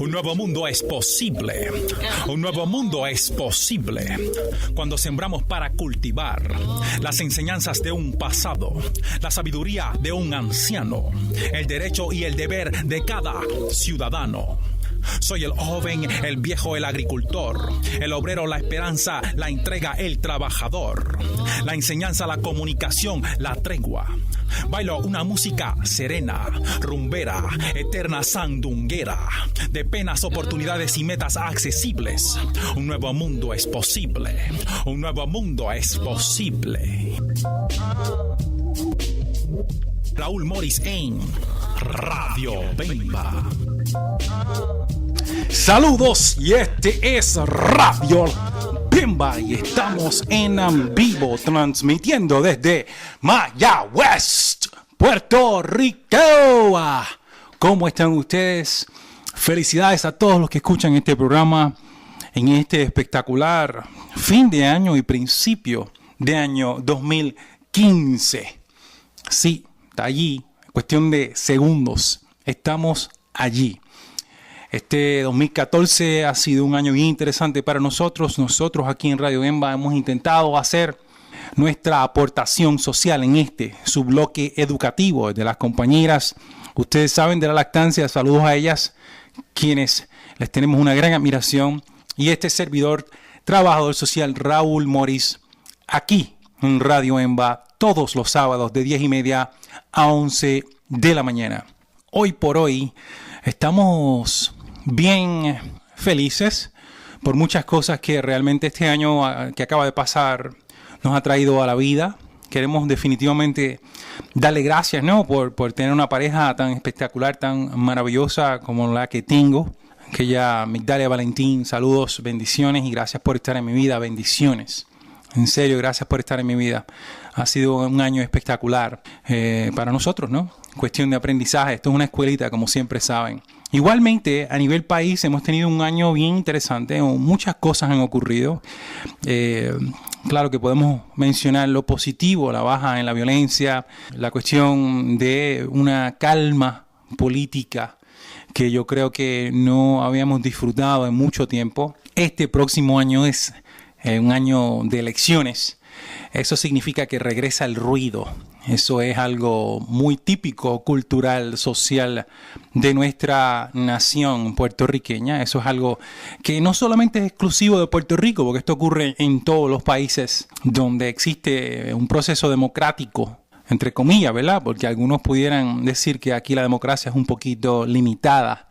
Un nuevo mundo es posible. Un nuevo mundo es posible cuando sembramos para cultivar las enseñanzas de un pasado, la sabiduría de un anciano, el derecho y el deber de cada ciudadano. Soy el joven, el viejo, el agricultor, el obrero, la esperanza, la entrega, el trabajador, la enseñanza, la comunicación, la tregua. Bailo una música serena, rumbera, eterna sandunguera, de penas, oportunidades y metas accesibles. Un nuevo mundo es posible. Un nuevo mundo es posible. Raúl Morris en Radio Bemba. Saludos, y este es Radio Bemba y estamos en vivo transmitiendo desde Mayagüez, Puerto Rico. ¿Cómo están ustedes? Felicidades a todos los que escuchan este programa en este espectacular fin de año y principio de año 2015. Sí, está allí, cuestión de segundos, estamos allí. Este 2014 ha sido un año bien interesante para nosotros. Nosotros aquí en Radio Bemba hemos intentado hacer nuestra aportación social en su bloque educativo de las compañeras. Ustedes saben de la lactancia, saludos a ellas, quienes les tenemos una gran admiración. Y este servidor, trabajador social Raúl Morris, aquí en Radio Bemba, todos los sábados de 10:30 a 11 de la mañana. Hoy por hoy estamos bien felices por muchas cosas que realmente este año que acaba de pasar nos ha traído a la vida. Queremos definitivamente darle gracias, ¿no? por tener una pareja tan espectacular, tan maravillosa como la que tengo. Aquella Migdalia Valentín, saludos, bendiciones y gracias por estar en mi vida, bendiciones. En serio, gracias por estar en mi vida. Ha sido un año espectacular para nosotros, ¿no? Cuestión de aprendizaje. Esto es una escuelita, como siempre saben. Igualmente, a nivel país hemos tenido un año bien interesante. Muchas cosas han ocurrido. Claro que podemos mencionar lo positivo, la baja en la violencia, la cuestión de una calma política que yo creo que no habíamos disfrutado en mucho tiempo. Este próximo año es un año de elecciones. Eso significa que regresa el ruido. Eso es algo muy típico, cultural, social de nuestra nación puertorriqueña. Eso es algo que no solamente es exclusivo de Puerto Rico, porque esto ocurre en todos los países donde existe un proceso democrático, entre comillas, ¿verdad? Porque algunos pudieran decir que aquí la democracia es un poquito limitada.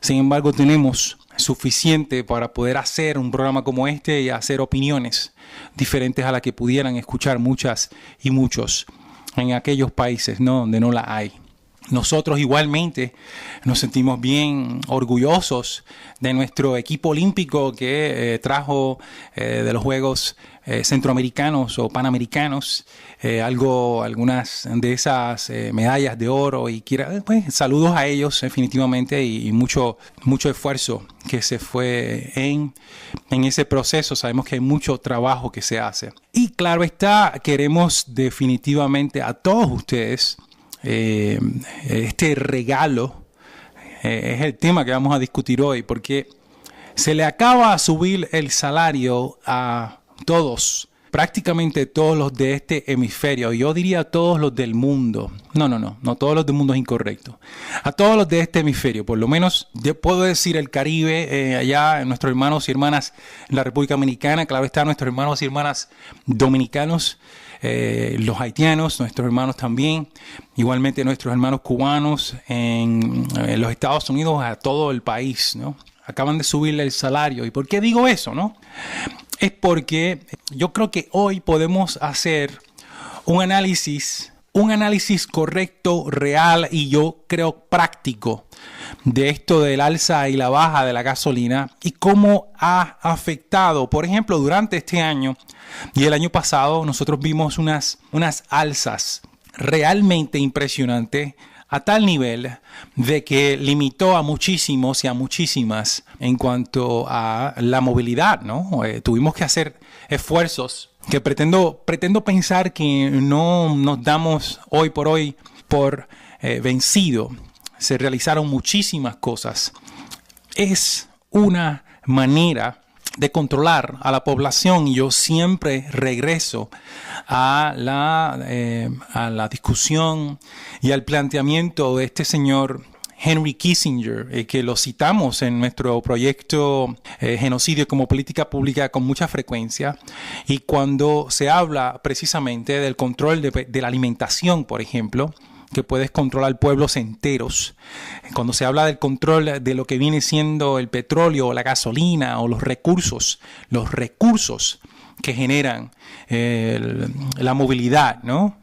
Sin embargo, tenemos suficiente para poder hacer un programa como este y hacer opiniones diferentes a las que pudieran escuchar muchas y muchos en aquellos países, ¿no?, donde no la hay. Nosotros igualmente nos sentimos bien orgullosos de nuestro equipo olímpico que trajo de los Juegos Centroamericanos o Panamericanos algunas de esas medallas de oro y pues, saludos a ellos definitivamente y mucho esfuerzo que se fue en ese proceso. Sabemos que hay mucho trabajo que se hace y claro está, queremos definitivamente a todos ustedes este regalo. Es el tema que vamos a discutir hoy porque se le acaba de subir el salario a todos, prácticamente todos los de este hemisferio. Yo diría todos los del mundo. No todos los del mundo es incorrecto. A todos los de este hemisferio, por lo menos yo puedo decir el Caribe, allá nuestros hermanos y hermanas en la República Dominicana, claro está, nuestros hermanos y hermanas dominicanos, los haitianos, nuestros hermanos también, igualmente nuestros hermanos cubanos en los Estados Unidos, a todo el país, ¿no? Acaban de subirle el salario. ¿Y por qué digo eso, no? Es porque yo creo que hoy podemos hacer un análisis correcto, real y yo creo práctico de esto del alza y la baja de la gasolina y cómo ha afectado, por ejemplo, durante este año y el año pasado nosotros vimos unas alzas realmente impresionantes a tal nivel de que limitó a muchísimos y a muchísimas en cuanto a la movilidad, ¿no? Tuvimos que hacer esfuerzos que pretendo pensar que no nos damos hoy por vencido. Se realizaron muchísimas cosas es una manera de controlar a la población. Yo siempre regreso a la discusión y al planteamiento de este señor Henry Kissinger, que lo citamos en nuestro proyecto Genocidio como Política Pública con mucha frecuencia, y cuando se habla precisamente del control de la alimentación, por ejemplo, que puedes controlar pueblos enteros. Cuando se habla del control de lo que viene siendo el petróleo o la gasolina o los recursos que generan la movilidad, ¿no?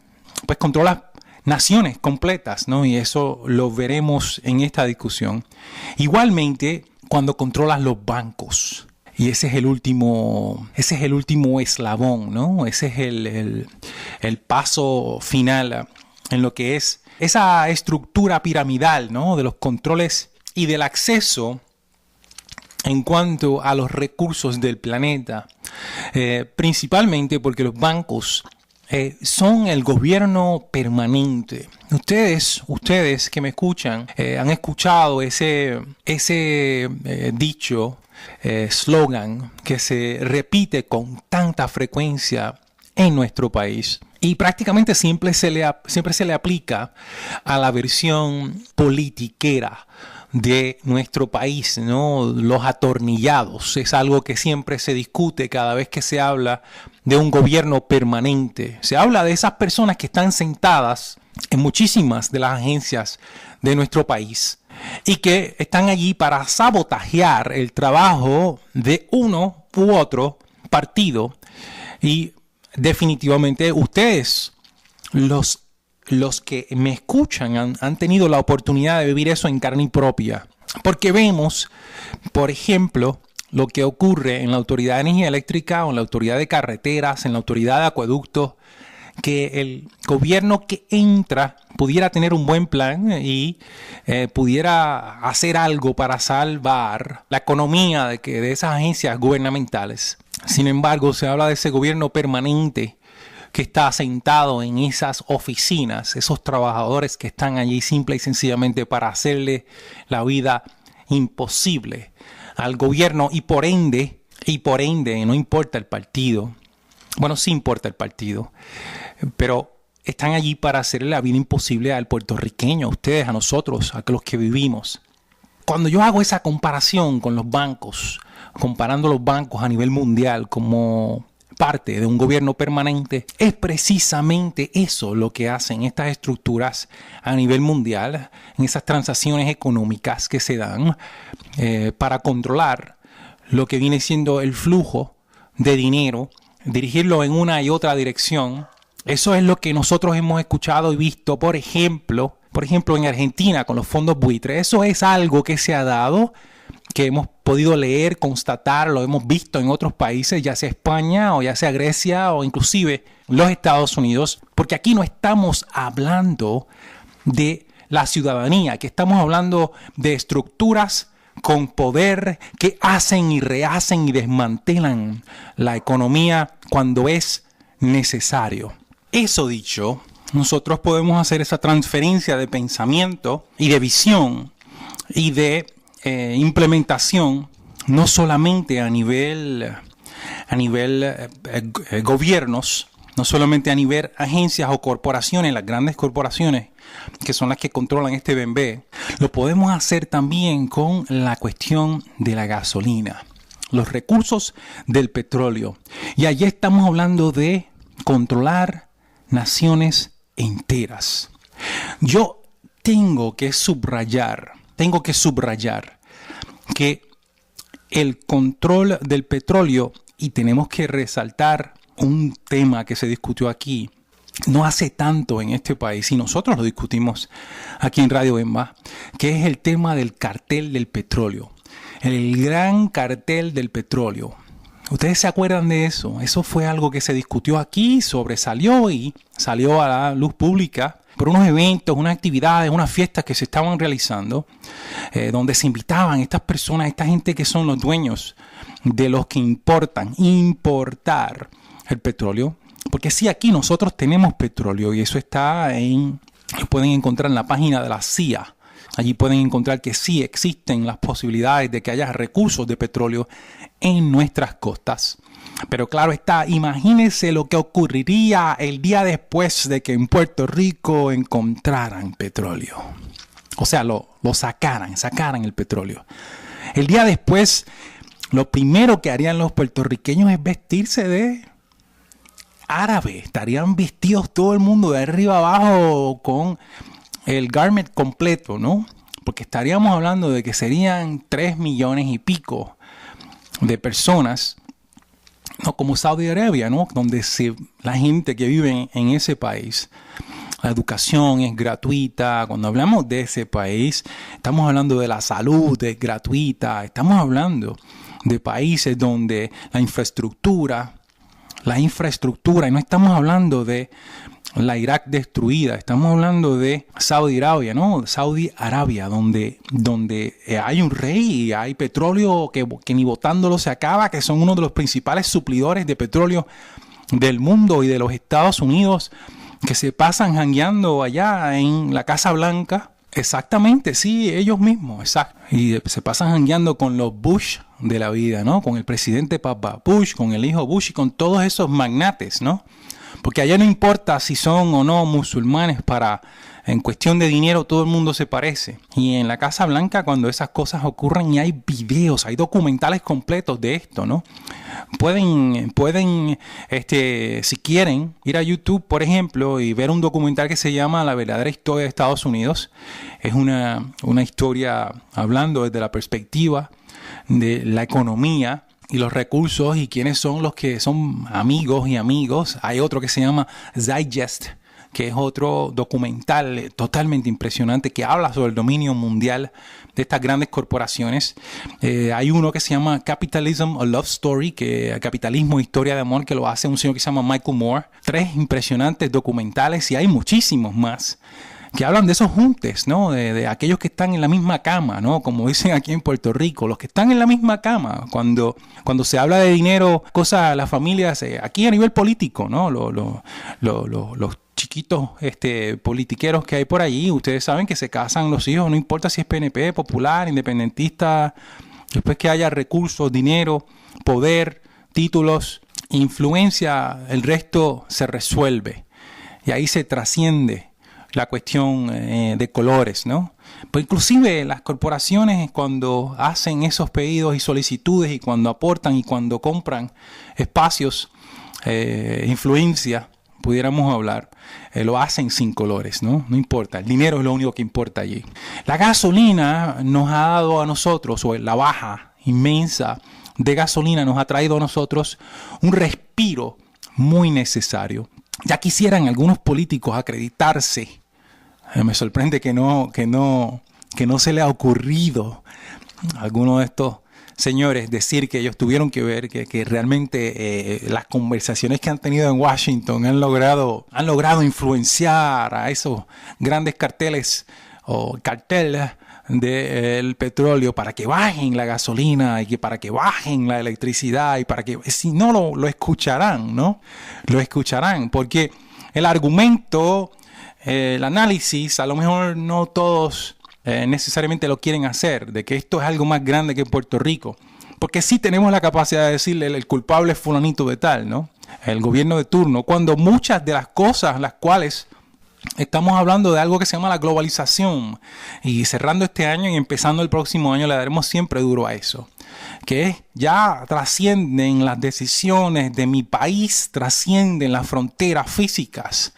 Pues controlas naciones completas, ¿no? Y eso lo veremos en esta discusión. Igualmente, cuando controlas los bancos. Y ese es el último eslabón, ¿no? Ese es el paso final en lo que es esa estructura piramidal, ¿no? De los controles y del acceso en cuanto a los recursos del planeta. Principalmente porque los bancos son el gobierno permanente. Ustedes que me escuchan han escuchado ese dicho, slogan que se repite con tanta frecuencia en nuestro país. Y prácticamente siempre se le aplica a la versión politiquera de nuestro país, ¿no? Los atornillados es algo que siempre se discute cada vez que se habla de un gobierno permanente. Se habla de esas personas que están sentadas en muchísimas de las agencias de nuestro país y que están allí para sabotajear el trabajo de uno u otro partido. Y definitivamente ustedes, los que me escuchan, han tenido la oportunidad de vivir eso en carne propia. Porque vemos, por ejemplo, lo que ocurre en la Autoridad de Energía Eléctrica o en la Autoridad de Carreteras, en la Autoridad de Acueductos, que el gobierno que entra pudiera tener un buen plan y pudiera hacer algo para salvar la economía de esas agencias gubernamentales. Sin embargo, se habla de ese gobierno permanente que está sentado en esas oficinas, esos trabajadores que están allí simple y sencillamente para hacerle la vida imposible al gobierno y por ende, no importa el partido. Bueno, sí importa el partido, pero están allí para hacerle la vida imposible al puertorriqueño, a ustedes, a nosotros, a los que vivimos. Cuando yo hago esa comparación con los bancos, comparando los bancos a nivel mundial como parte de un gobierno permanente, es precisamente eso lo que hacen estas estructuras a nivel mundial, en esas transacciones económicas que se dan para controlar lo que viene siendo el flujo de dinero, dirigirlo en una y otra dirección. Eso es lo que nosotros hemos escuchado y visto, por ejemplo, en Argentina con los fondos buitres. Eso es algo que se ha dado, que hemos podido leer, constatar, lo hemos visto en otros países, ya sea España o ya sea Grecia o inclusive los Estados Unidos, porque aquí no estamos hablando de la ciudadanía, que estamos hablando de estructuras con poder que hacen y rehacen y desmantelan la economía cuando es necesario. Eso dicho, nosotros podemos hacer esa transferencia de pensamiento y de visión y de implementación, no solamente a nivel gobiernos, no solamente a nivel agencias o corporaciones, las grandes corporaciones que son las que controlan este bembé, lo podemos hacer también con la cuestión de la gasolina, los recursos del petróleo. Y allí estamos hablando de controlar naciones enteras. Yo tengo que subrayar que el control del petróleo, y tenemos que resaltar un tema que se discutió aquí no hace tanto en este país, y nosotros lo discutimos aquí en Radio Bemba, que es el tema del cartel del petróleo, el gran cartel del petróleo. ¿Ustedes se acuerdan de eso? Eso fue algo que se discutió aquí, sobresalió y salió a la luz pública por unos eventos, unas actividades, unas fiestas que se estaban realizando, donde se invitaban estas personas, esta gente que son los dueños de los que importar el petróleo. Porque sí, aquí nosotros tenemos petróleo y eso lo pueden encontrar en la página de la CIA, allí pueden encontrar que sí existen las posibilidades de que haya recursos de petróleo en nuestras costas. Pero claro está, imagínense lo que ocurriría el día después de que en Puerto Rico encontraran petróleo. O sea, lo sacaran el petróleo. El día después, lo primero que harían los puertorriqueños es vestirse de árabe. Estarían vestidos todo el mundo de arriba abajo con el garment completo, ¿no? Porque estaríamos hablando de que serían 3 millones y pico de personas, no como Saudi Arabia, ¿no? Donde la gente que vive en ese país, la educación es gratuita. Cuando hablamos de ese país, estamos hablando de la salud, es gratuita. Estamos hablando de países donde la infraestructura, y no estamos hablando de la Irak destruida, estamos hablando de Saudi Arabia, ¿no? Saudi Arabia, donde hay un rey y hay petróleo que ni botándolo se acaba, que son uno de los principales suplidores de petróleo del mundo y de los Estados Unidos, que se pasan jangueando allá en la Casa Blanca. Exactamente, sí, ellos mismos, exacto. Y se pasan jangueando con los Bush de la vida, ¿no? Con el presidente Papa Bush, con el hijo Bush y con todos esos magnates, ¿no? Porque allá no importa si son o no musulmanes, en cuestión de dinero todo el mundo se parece. Y en la Casa Blanca, cuando esas cosas ocurren, y hay videos, hay documentales completos de esto, ¿no? Pueden, si quieren, ir a YouTube, por ejemplo, y ver un documental que se llama La verdadera historia de Estados Unidos. Es una historia hablando desde la perspectiva de la economía y los recursos y quiénes son los que son amigos y amigos. Hay otro que se llama Digest, que es otro documental totalmente impresionante que habla sobre el dominio mundial de estas grandes corporaciones. Hay uno que se llama Capitalism, a Love Story, Capitalismo, Historia de Amor, que lo hace un señor que se llama Michael Moore. 3 impresionantes documentales y hay muchísimos más que hablan de esos juntes, ¿no? De aquellos que están en la misma cama, ¿no? Como dicen aquí en Puerto Rico, los que están en la misma cama. Cuando se habla de dinero, cosas, las familias, aquí a nivel político, ¿no? Los chiquitos politiqueros que hay por allí, ustedes saben que se casan los hijos, no importa si es PNP, popular, independentista, después que haya recursos, dinero, poder, títulos, influencia, el resto se resuelve. Y ahí se trasciende la cuestión de colores, ¿no? Pues inclusive las corporaciones cuando hacen esos pedidos y solicitudes y cuando aportan y cuando compran espacios, influencia, pudiéramos hablar, lo hacen sin colores, ¿no? No importa, el dinero es lo único que importa allí. La gasolina nos ha dado a nosotros, o la baja inmensa de gasolina nos ha traído a nosotros un respiro muy necesario. Ya quisieran algunos políticos acreditarse. Me sorprende que no se le ha ocurrido a alguno de estos señores decir que ellos tuvieron que ver que realmente las conversaciones que han tenido en Washington han logrado influenciar a esos grandes carteles o carteles del petróleo para que bajen la gasolina y para que bajen la electricidad y para que, si no lo escucharán, ¿no? Lo escucharán porque el argumento, el análisis, a lo mejor no todos necesariamente lo quieren hacer, de que esto es algo más grande que Puerto Rico. Porque sí tenemos la capacidad de decirle el culpable es fulanito de tal, ¿no? El gobierno de turno, cuando muchas de las cosas las cuales estamos hablando de algo que se llama la globalización y cerrando este año y empezando el próximo año le daremos siempre duro a eso, que ya trascienden las decisiones de mi país, trascienden las fronteras físicas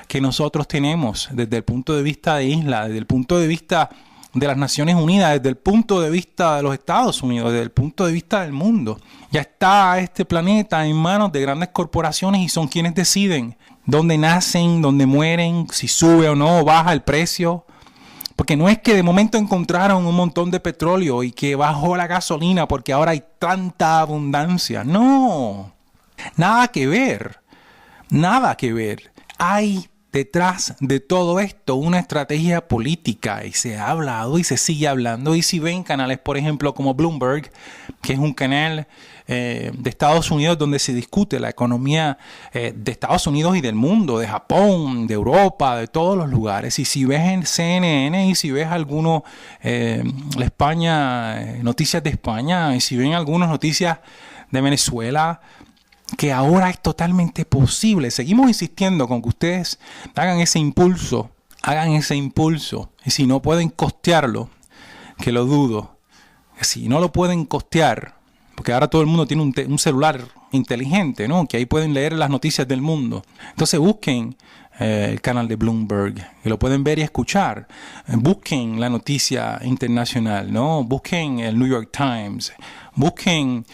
que nosotros tenemos desde el punto de vista de isla, desde el punto de vista de las Naciones Unidas, desde el punto de vista de los Estados Unidos, desde el punto de vista del mundo. Ya está este planeta en manos de grandes corporaciones y son quienes deciden dónde nacen, dónde mueren, si sube o no, baja el precio. Porque no es que de momento encontraron un montón de petróleo y que bajó la gasolina porque ahora hay tanta abundancia. No, nada que ver, nada que ver. Hay detrás de todo esto una estrategia política, y se ha hablado y se sigue hablando. Y si ven canales, por ejemplo, como Bloomberg, que es un canal de Estados Unidos donde se discute la economía de Estados Unidos y del mundo, de Japón, de Europa, de todos los lugares. Y si ves en CNN y si ves algunos la España, noticias de España, y si ven algunas noticias de Venezuela, que ahora es totalmente posible. Seguimos insistiendo con que ustedes hagan ese impulso. Y si no pueden costearlo, que lo dudo, si no lo pueden costear, porque ahora todo el mundo tiene un celular inteligente, ¿no? Que ahí pueden leer las noticias del mundo. Entonces busquen el canal de Bloomberg, que lo pueden ver y escuchar. Busquen la noticia internacional, ¿no? Busquen el New York Times. Busquen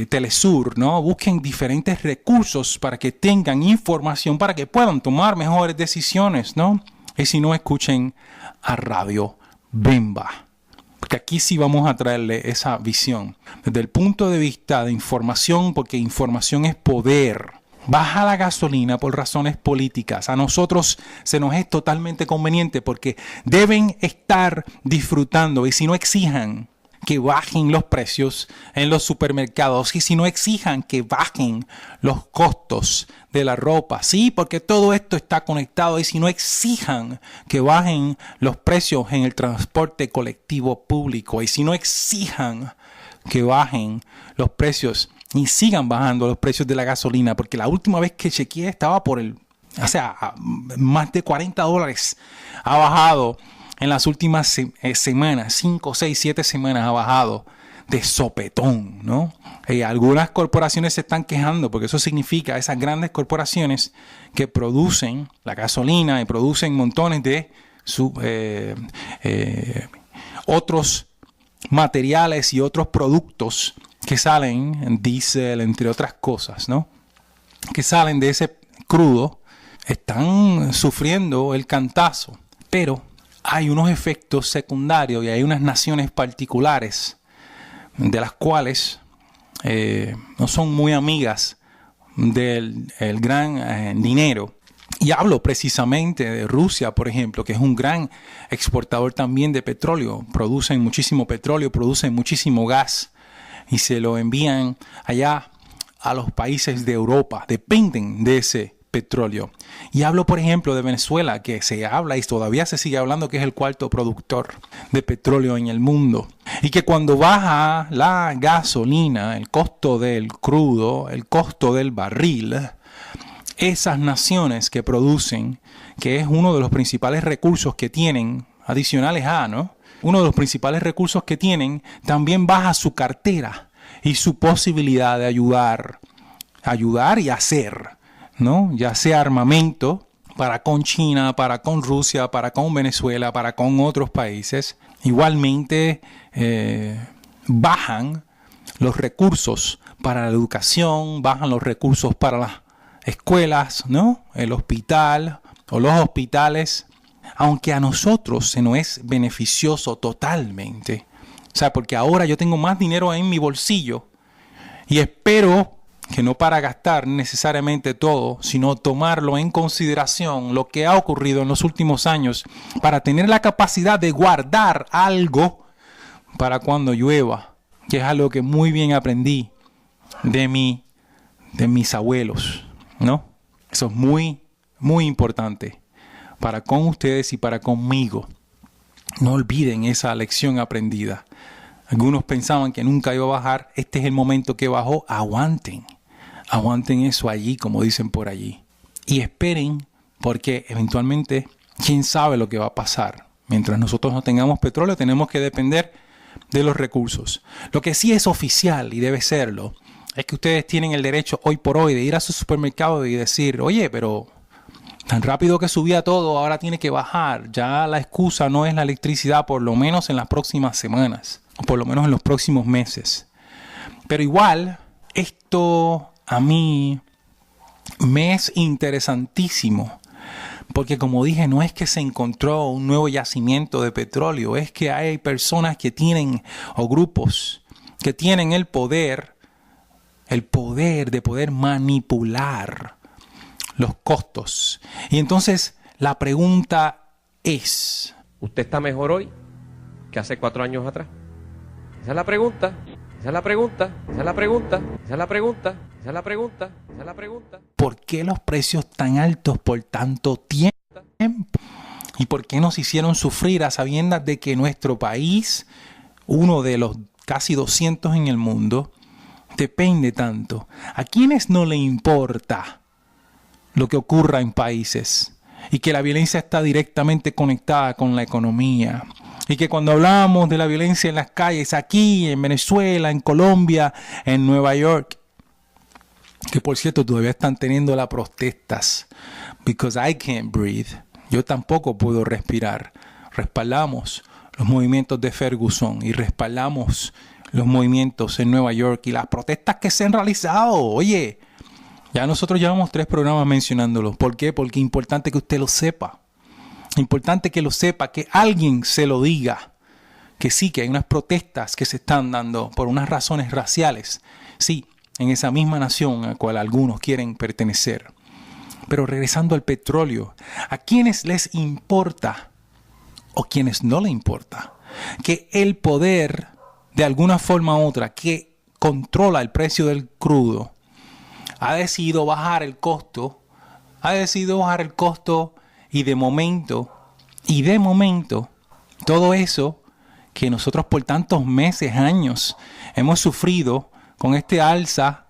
Telesur, ¿no? Busquen diferentes recursos para que tengan información, para que puedan tomar mejores decisiones, ¿no? Y si no, escuchen a Radio Bemba. Porque aquí sí vamos a traerle esa visión. Desde el punto de vista de información, porque información es poder. Baja la gasolina por razones políticas. A nosotros se nos es totalmente conveniente porque deben estar disfrutando. Y si no, exijan que bajen los precios en los supermercados, y si no, exijan que bajen los costos de la ropa. Sí, porque todo esto está conectado. Y si no, exijan que bajen los precios en el transporte colectivo público. Y si no, exijan que bajen los precios y sigan bajando los precios de la gasolina, porque la última vez que chequeé estaba más de $40 ha bajado. En las últimas semanas, 5, 6, 7 semanas ha bajado de sopetón, ¿no? Algunas corporaciones se están quejando porque eso significa esas grandes corporaciones que producen la gasolina y producen montones de otros materiales y otros productos que salen, diésel, entre otras cosas, ¿no? Que salen de ese crudo, están sufriendo el cantazo, pero hay unos efectos secundarios y hay unas naciones particulares de las cuales no son muy amigas del gran dinero. Y hablo precisamente de Rusia, por ejemplo, que es un gran exportador también de petróleo. Producen muchísimo petróleo, producen muchísimo gas y se lo envían allá a los países de Europa. Dependen de ese petróleo. Y hablo, por ejemplo, de Venezuela, que se habla y todavía se sigue hablando que es el cuarto productor de petróleo en el mundo. Y que cuando baja la gasolina, el costo del crudo, el costo del barril, esas naciones que producen, que es uno de los principales recursos que tienen, adicionales a, ¿no? Uno de los principales recursos que tienen, también baja su cartera y su posibilidad de ayudar y hacer, ¿no? Ya sea armamento para con China, para con Rusia, para con Venezuela, para con otros países. Igualmente bajan los recursos para la educación, bajan los recursos para las escuelas, ¿no? El hospital o los hospitales, aunque a nosotros se nos es beneficioso totalmente. O sea, porque ahora yo tengo más dinero en mi bolsillo y espero que no para gastar necesariamente todo, sino tomarlo en consideración lo que ha ocurrido en los últimos años para tener la capacidad de guardar algo para cuando llueva, que es algo que muy bien aprendí de mis abuelos, ¿no? Eso es muy, muy importante para con ustedes y para conmigo. No olviden esa lección aprendida. Algunos pensaban que nunca iba a bajar. Este es el momento que bajó. Aguanten eso allí, como dicen por allí. Y esperen, porque eventualmente, quién sabe lo que va a pasar. Mientras nosotros no tengamos petróleo, tenemos que depender de los recursos. Lo que sí es oficial, y debe serlo, es que ustedes tienen el derecho hoy por hoy de ir a su supermercado y decir, oye, pero tan rápido que subía todo, ahora tiene que bajar. Ya la excusa no es la electricidad, por lo menos en las próximas semanas, o por lo menos en los próximos meses. Pero igual, esto a mí me es interesantísimo, porque como dije, no es que se encontró un nuevo yacimiento de petróleo, es que hay personas que tienen, o grupos que tienen el poder de poder manipular los costos. Y entonces la pregunta es... ¿Usted está mejor hoy que hace 4 años atrás? Esa es la pregunta. Esa es la pregunta. Esa es la pregunta. Esa es la pregunta. Esa es la pregunta. Esa es la pregunta. ¿Por qué los precios tan altos por tanto tiempo? ¿Y por qué nos hicieron sufrir a sabiendas de que nuestro país, uno de los casi 200 en el mundo, depende tanto? ¿A quiénes no le importa lo que ocurra en países? Y que la violencia está directamente conectada con la economía. Y que cuando hablamos de la violencia en las calles, aquí, en Venezuela, en Colombia, en Nueva York, que por cierto todavía están teniendo las protestas, because I can't breathe. Yo tampoco puedo respirar. Respaldamos los movimientos de Ferguson y respaldamos los movimientos en Nueva York y las protestas que se han realizado. Oye, ya nosotros llevamos 3 programas mencionándolos. ¿Por qué? Porque es importante que usted lo sepa. Importante que lo sepa, que alguien se lo diga. Que sí, que hay unas protestas que se están dando por unas razones raciales. Sí, en esa misma nación a la cual algunos quieren pertenecer. Pero regresando al petróleo, ¿a quiénes les importa o quienes no les importa que el poder, de alguna forma u otra, que controla el precio del crudo, ha decidido bajar el costo, y de momento, todo eso que nosotros por tantos meses, años, hemos sufrido con esta alza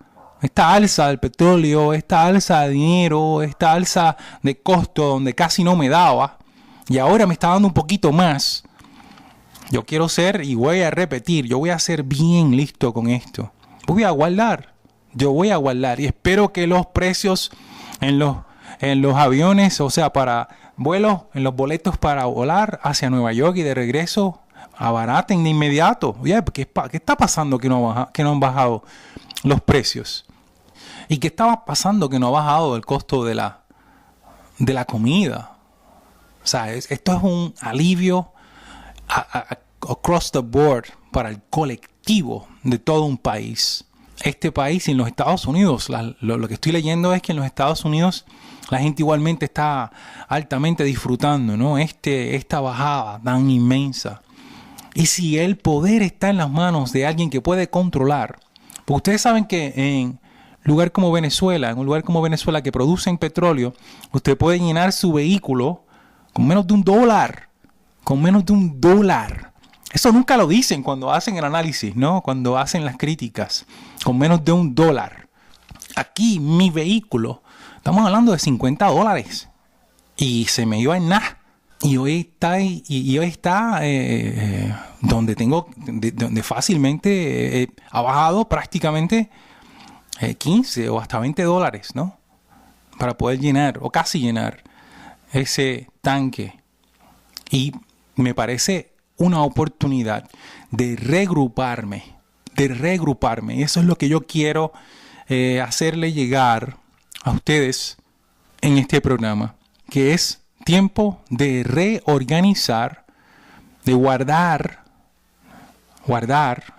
del petróleo, esta alza de dinero, esta alza de costo donde casi no me daba y ahora me está dando un poquito más. Yo quiero ser, y voy a repetir, yo voy a ser bien listo con esto. Yo voy a guardar y espero que los precios en los aviones, o sea, para vuelos, en los boletos para volar hacia Nueva York y de regreso, abaraten de inmediato. Oye, ¿qué está pasando que no han bajado los precios? ¿Y qué estaba pasando que no ha bajado el costo de la comida? O sea, esto es un alivio across the board para el colectivo de todo un país. Este país y en los Estados Unidos, lo que estoy leyendo es que en los Estados Unidos la gente igualmente está altamente disfrutando, ¿no? Esta bajada tan inmensa. Y si el poder está en las manos de alguien que puede controlar, porque ustedes saben que en un lugar como Venezuela que producen petróleo, usted puede llenar su vehículo con menos de $1. Eso nunca lo dicen cuando hacen el análisis, ¿no? Cuando hacen las críticas, con menos de $1. Aquí mi vehículo, estamos hablando de $50 y se me iba en nada. Y hoy está donde fácilmente ha bajado prácticamente 15 o hasta $20, ¿no? Para poder llenar o casi llenar ese tanque. Y me parece una oportunidad de regruparme. Eso es lo que yo quiero hacerle llegar a ustedes en este programa, que es tiempo de reorganizar, de guardar,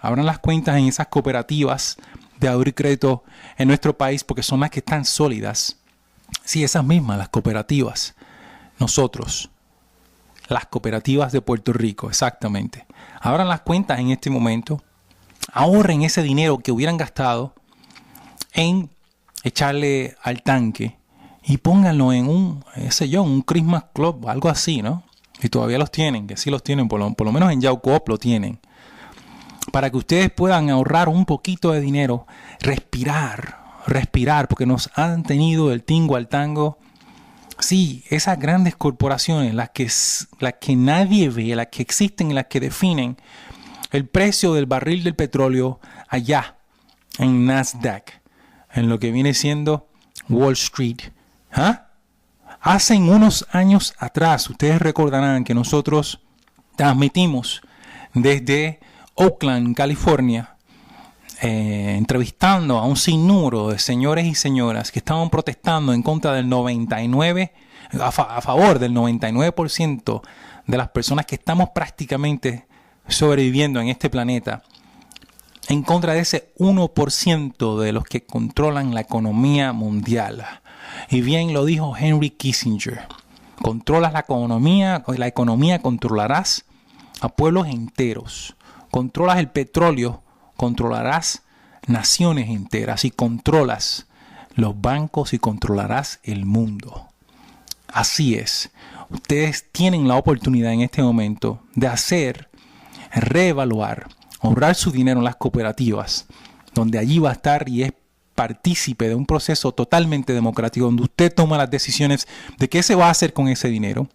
abran las cuentas en esas cooperativas de ahorro y crédito en nuestro país porque son las que están sólidas. Sí, esas mismas, las cooperativas. Nosotros, las cooperativas de Puerto Rico, exactamente. Abran las cuentas en este momento, ahorren ese dinero que hubieran gastado en echarle al tanque y pónganlo en un Christmas Club, algo así, ¿no? Y todavía los tienen, que sí los tienen, por lo menos en Yaucoop lo tienen. Para que ustedes puedan ahorrar un poquito de dinero, respirar, porque nos han tenido del tingo al tango. Sí, esas grandes corporaciones, las que nadie ve, las que existen y las que definen el precio del barril del petróleo allá en Nasdaq, en lo que viene siendo Wall Street. Hace unos años atrás, ustedes recordarán que nosotros transmitimos desde Oakland, California, entrevistando a un sinnúmero de señores y señoras que estaban protestando en contra del 99%, a favor del 99% de las personas que estamos prácticamente sobreviviendo en este planeta, en contra de ese 1% de los que controlan la economía mundial. Y bien lo dijo Henry Kissinger. Controlas la economía controlarás a pueblos enteros. Controlas el petróleo, controlarás naciones enteras. Y controlas los bancos y controlarás el mundo. Así es. Ustedes tienen la oportunidad en este momento de reevaluar, ahorrar su dinero en las cooperativas, donde allí va a estar y es partícipe de un proceso totalmente democrático, donde usted toma las decisiones de qué se va a hacer con ese dinero.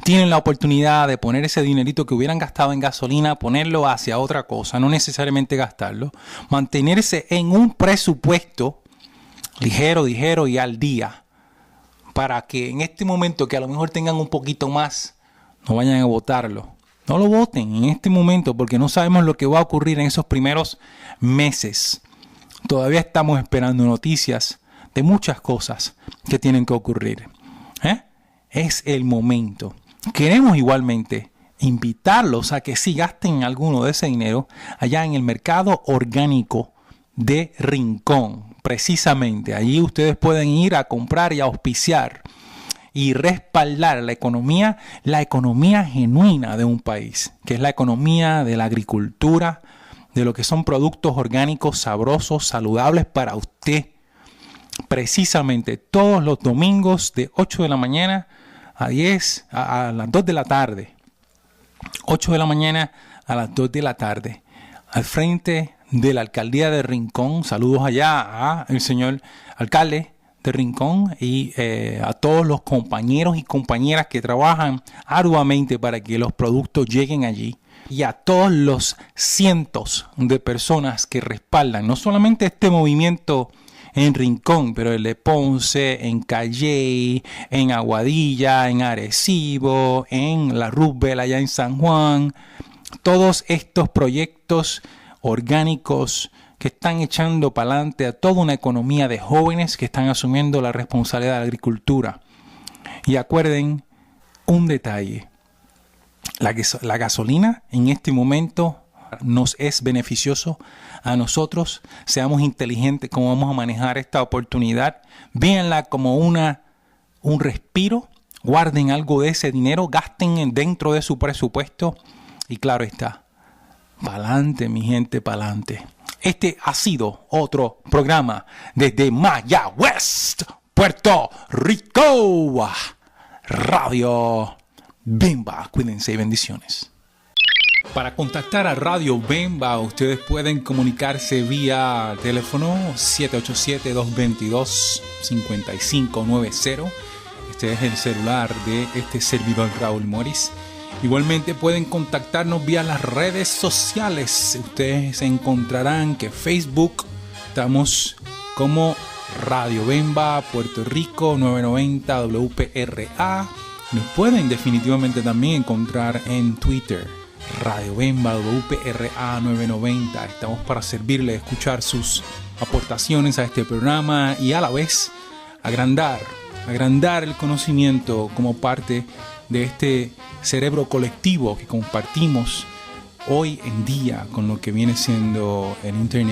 Tienen la oportunidad de poner ese dinerito que hubieran gastado en gasolina, ponerlo hacia otra cosa, no necesariamente gastarlo. Mantenerse en un presupuesto ligero y al día, para que en este momento que a lo mejor tengan un poquito más, no vayan a votarlo. No lo voten en este momento porque no sabemos lo que va a ocurrir en esos primeros meses. Todavía estamos esperando noticias de muchas cosas que tienen que ocurrir. Es el momento. Queremos igualmente invitarlos a que sí gasten alguno de ese dinero allá en el mercado orgánico de Rincón. Precisamente, allí ustedes pueden ir a comprar y a auspiciar y respaldar la economía genuina de un país, que es la economía de la agricultura, de lo que son productos orgánicos sabrosos, saludables para usted. Precisamente todos los domingos de 8 de la mañana a las 2 de la tarde. 8 de la mañana a las 2 de la tarde. Al frente de la alcaldía de Rincón. Saludos allá al señor alcalde de Rincón y a todos los compañeros y compañeras que trabajan arduamente para que los productos lleguen allí. Y a todos los cientos de personas que respaldan no solamente este movimiento en Rincón, pero el de Ponce, en Calley, en Aguadilla, en Arecibo, en la Roosevelt allá en San Juan. Todos estos proyectos orgánicos que están echando para adelante a toda una economía de jóvenes que están asumiendo la responsabilidad de la agricultura. Y acuerden un detalle. La gasolina en este momento nos es beneficioso a nosotros. Seamos inteligentes cómo vamos a manejar esta oportunidad. Véanla como un respiro. Guarden algo de ese dinero. Gasten dentro de su presupuesto. Y claro está. Pa'lante, mi gente, pa'lante. Este ha sido otro programa desde Mayagüez, Puerto Rico. Radio Bemba, cuídense y bendiciones. Para contactar a Radio Bemba, ustedes pueden comunicarse vía teléfono 787-222-5590. Este es el celular de este servidor Raúl Morris. Igualmente pueden contactarnos vía las redes sociales. Ustedes encontrarán que Facebook estamos como Radio Bemba Puerto Rico 990 WPRA. Nos pueden definitivamente también encontrar en Twitter, Radio Bemba WPRA 990. Estamos para servirle, escuchar sus aportaciones a este programa y a la vez agrandar el conocimiento como parte de este cerebro colectivo que compartimos hoy en día con lo que viene siendo el Internet.